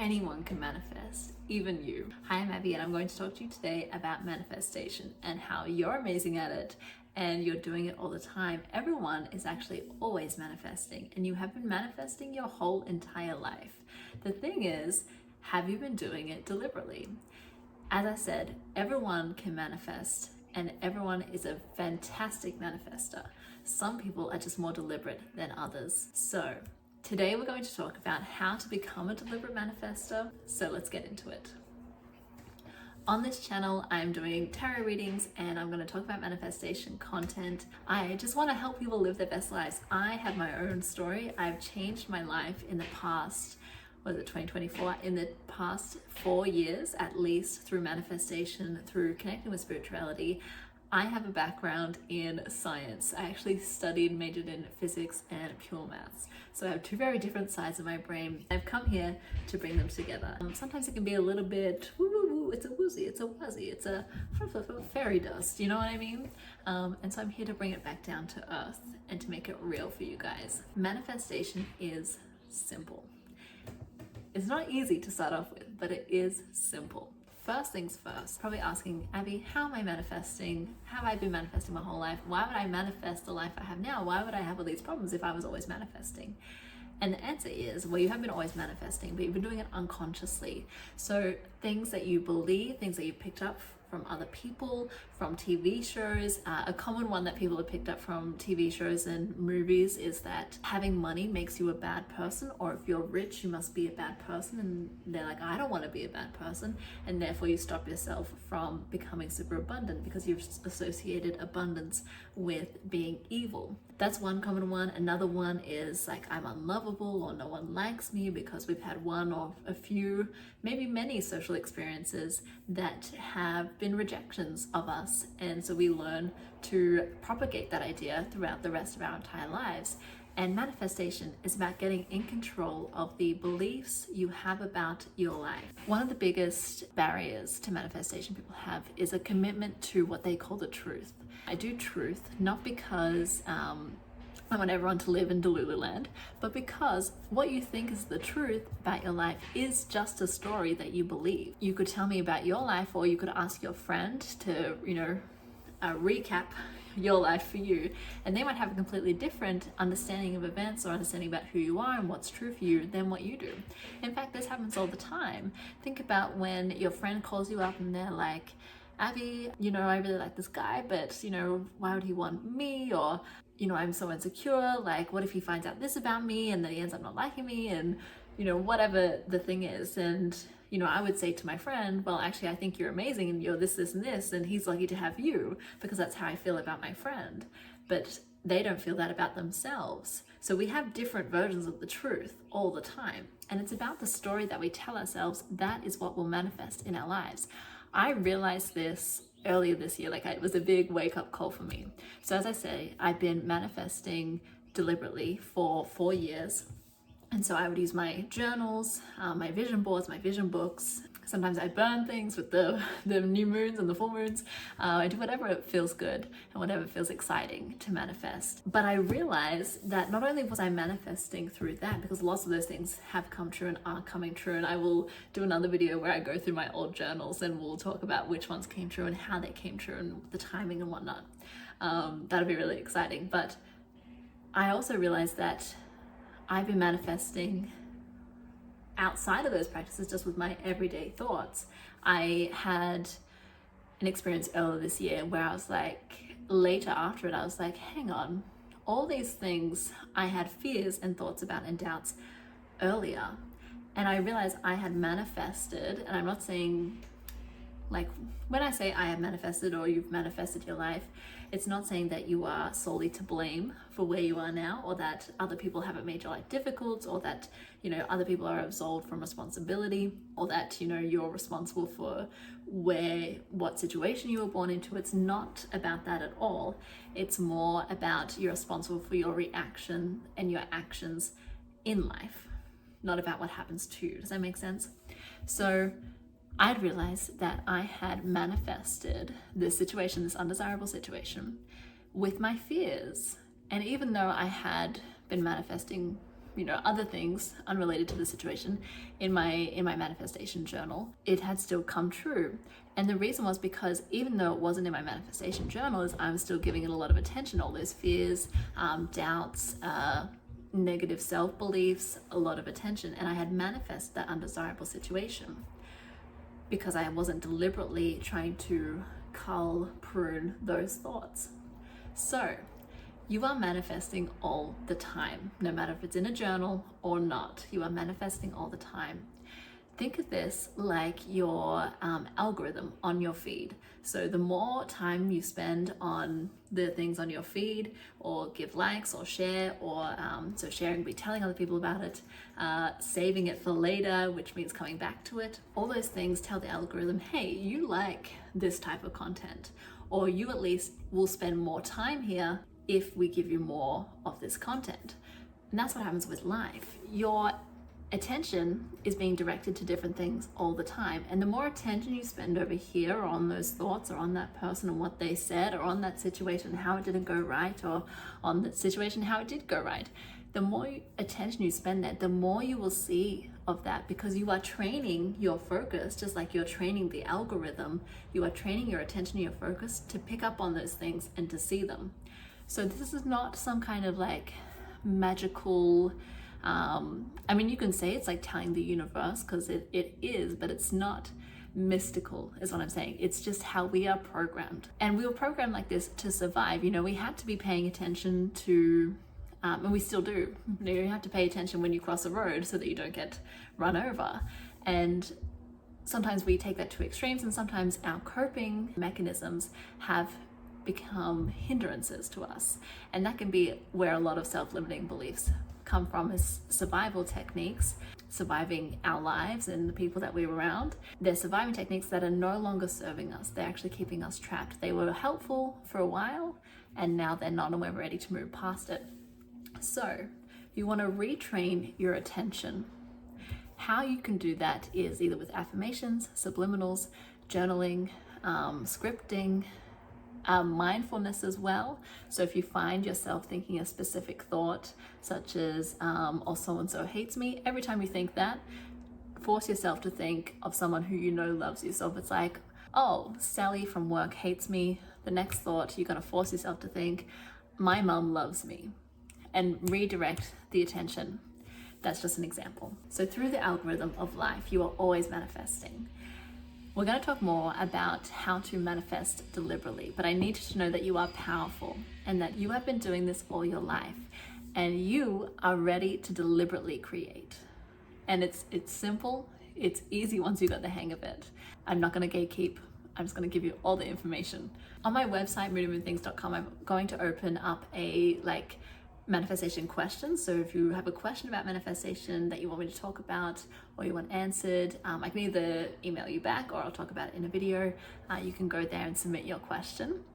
anyone can manifest, even you. Hi, I'm Abbey and I'm going to talk to you today about manifestation and how you're amazing at it and you're doing it all the time. Everyone is actually always manifesting and you have been manifesting your whole entire life. The thing is, have you been doing it deliberately? As I said, everyone can manifest and everyone is a fantastic manifestor. Some people are just more deliberate than others. So today we're going to talk about how to become a deliberate manifestor. So let's get into it. On this channel, I'm doing tarot readings and I'm going to talk about manifestation content. I just want to help people live their best lives. I have my own story. I've changed my life in the past, was it 2024? In the past 4 years, at least, through manifestation, through connecting with spirituality. I have a background in science. I actually majored in physics and pure maths. So I have two very different sides of my brain. I've come here to bring them together. Sometimes it can be a little bit woo woo woo, it's a woozy, it's a wuzzy, it's a fairy dust, you know what I mean? And so I'm here to bring it back down to earth and to make it real for you guys. Manifestation is simple. It's not easy to start off with, but it is simple. First things first, probably asking, Abby, how am I manifesting? How have I been manifesting my whole life? Why would I manifest the life I have now? Why would I have all these problems if I was always manifesting? And the answer is, well, you have been always manifesting, but you've been doing it unconsciously. So things that you believe, things that you picked up from other people, from TV shows. A common one that people have picked up from TV shows and movies is that having money makes you a bad person, or if you're rich, you must be a bad person. And they're like, I don't want to be a bad person. And therefore you stop yourself from becoming super abundant because you've associated abundance with being evil. That's one common one. Another one is like, I'm unlovable or no one likes me, because we've had one or a few, maybe many social experiences that have been rejections of us. And so we learn to propagate that idea throughout the rest of our entire lives. And manifestation is about getting in control of the beliefs you have about your life. One of the biggest barriers to manifestation people have is a commitment to what they call the truth. I do truth not because I want everyone to live in Delulu land, but because what you think is the truth about your life is just a story that you believe. You could tell me about your life, or you could ask your friend to, recap your life for you, and they might have a completely different understanding of events or understanding about who you are and what's true for you than what you do. In fact, this happens all the time. Think about when your friend calls you up and they're like, Abby, I really like this guy, but why would he want me? Or I'm so insecure, like what if he finds out this about me and then he ends up not liking me, and whatever the thing is. And I would say to my friend, well, actually I think you're amazing and you're this and this, and he's lucky to have you, because that's how I feel about my friend. But they don't feel that about themselves. So we have different versions of the truth all the time, and it's about the story that we tell ourselves. That is what will manifest in our lives. I realized this earlier this year, it was a big wake-up call for me. So as I say, I've been manifesting deliberately for 4 years. And so I would use my journals, my vision boards, my vision books. Sometimes I burn things with the new moons and the full moons. I do whatever feels good and whatever feels exciting to manifest. But I realized that not only was I manifesting through that, because lots of those things have come true and are coming true, and I will do another video where I go through my old journals and we'll talk about which ones came true and how they came true and the timing and whatnot. That'll be really exciting. But I also realized that I've been manifesting outside of those practices, just with my everyday thoughts. I had an experience earlier this year where I was like, later after it, I was like, hang on, all these things I had fears and thoughts about and doubts earlier. And I realized I had manifested, and I'm not saying, like, when I say I have manifested or you've manifested your life, it's not saying that you are solely to blame for where you are now, or that other people haven't made your life difficult, or that, other people are absolved from responsibility, or that, you're responsible for what situation you were born into. It's not about that at all. It's more about you're responsible for your reaction and your actions in life, not about what happens to you. Does that make sense? So I'd realized that I had manifested this situation, this undesirable situation, with my fears. And even though I had been manifesting other things unrelated to the situation in my manifestation journal, it had still come true. And the reason was because even though it wasn't in my manifestation journal, is I was still giving it a lot of attention, all those fears, doubts, negative self-beliefs, a lot of attention, and I had manifested that undesirable situation because I wasn't deliberately trying to cull, prune those thoughts. So you are manifesting all the time, no matter if it's in a journal or not. You are manifesting all the time. Think of this like your algorithm on your feed. So the more time you spend on the things on your feed, or give likes or share, or so sharing would be telling other people about it, saving it for later, which means coming back to it. All those things tell the algorithm, hey, you like this type of content, or you at least will spend more time here if we give you more of this content. And that's what happens with life. Your attention is being directed to different things all the time, and the more attention you spend over here on those thoughts, or on that person and what they said, or on that situation how it didn't go right, or on that situation how it did go right, the more attention you spend there, the more you will see of that, because you are training your focus, just like you're training the algorithm. You are training your attention, your focus, to pick up on those things and to see them. So this is not some kind of like magical, you can say it's like telling the universe, because it is, but it's not mystical, is what I'm saying. It's just how we are programmed. And we were programmed like this to survive. We had to be paying attention to, and we still do. You have to pay attention when you cross a road so that you don't get run over. And sometimes we take that to extremes, and sometimes our coping mechanisms have become hindrances to us. And that can be where a lot of self-limiting beliefs come from, as survival techniques, surviving our lives and the people that we're around. They're surviving techniques that are no longer serving us. They're actually keeping us trapped. They were helpful for a while, and now they're not, and we're ready to move past it. So you want to retrain your attention. How you can do that is either with affirmations, subliminals, journaling, scripting, mindfulness as well. So if you find yourself thinking a specific thought, such as, oh, so-and-so hates me, every time you think that, force yourself to think of someone who you know loves you. So if it's like, oh, Sally from work hates me, the next thought you're going to force yourself to think, my mum loves me, and redirect the attention. That's just an example. So through the algorithm of life, you are always manifesting. We're going to talk more about how to manifest deliberately, but I need you to know that you are powerful, and that you have been doing this all your life, and you are ready to deliberately create. And it's simple, it's easy once you got the hang of it. I'm not going to gatekeep. I'm just going to give you all the information. On my website, moodandmoonthings.com, I'm going to open up a manifestation questions. So if you have a question about manifestation that you want me to talk about, or you want answered, I can either email you back, or I'll talk about it in a video. You can go there and submit your question.